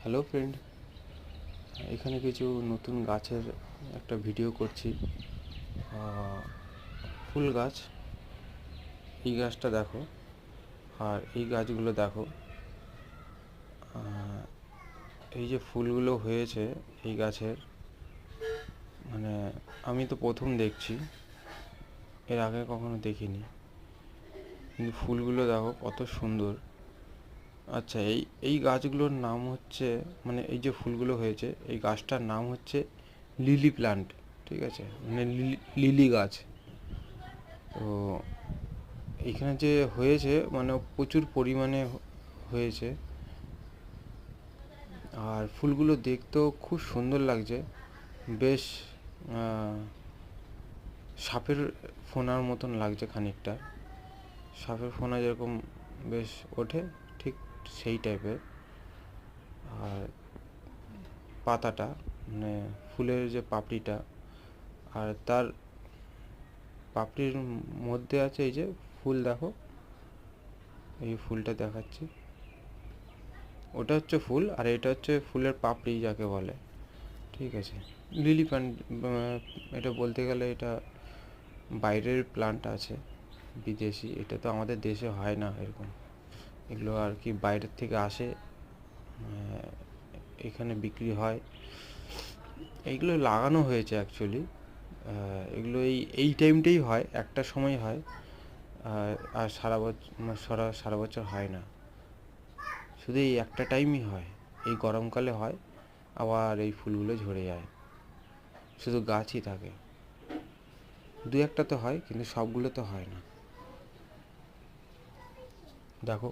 Hello friend, এখানে কিছু নতুন গাছের একটা ভিডিও করছি। ফুল গাছ, এই গাছটা দেখো আর এই গাছগুলো দেখো। এই যে ফুলগুলো হয়েছে এই গাছের, মানে আমি তো প্রথম দেখছি, এর আগে কখনো দেখিনি, কিন্তু ফুলগুলো দেখো কত সুন্দর। আচ্ছা, এই এই গাছগুলোর নাম হচ্ছে, মানে এই যে ফুলগুলো হয়েছে এই গাছটার নাম হচ্ছে লিলি প্ল্যান্ট, ঠিক আছে, মানে লিলি গাছ। তো এখানে যে হয়েছে মানে প্রচুর পরিমাণে হয়েছে, আর ফুলগুলো দেখতেও খুব সুন্দর লাগছে। বেশ সাপের ফোনার মতন লাগছে খানিকটা, সাপের ফোনা যেরকম বেশ ওঠে ঠিক সেই টাইপের। আর পাতাটা, মানে ফুলের যে পাপড়িটা, আর তার পাপড়ির মধ্যে আছে এই যে ফুল, দেখো এই ফুলটা দেখাচ্ছি, ওটা হচ্ছে ফুল আর এটা হচ্ছে ফুলের পাপড়ি যাকে বলে, ঠিক আছে। লিলি প্ল্যান্ট, এটা বলতে গেলে এটা বাইরের প্লান্ট আছে, বিদেশি, এটা তো আমাদের দেশে হয় না এরকম। এগুলো আর কি বাইরের থেকে আসে, এখানে বিক্রি হয়। এইগুলো লাগানো হয়েছে অ্যাকচুয়ালি, এগুলো এই টাইমটাই হয়, একটা সময় হয়, আর সারা বছর সারা বছর হয় না, শুধু এই একটা টাইমই হয়, এই গরমকালে হয়। আবার এই ফুলগুলো ঝরে যায়, শুধু গাছই থাকে, দু একটা তো হয় কিন্তু সবগুলো তো হয় না। দেখো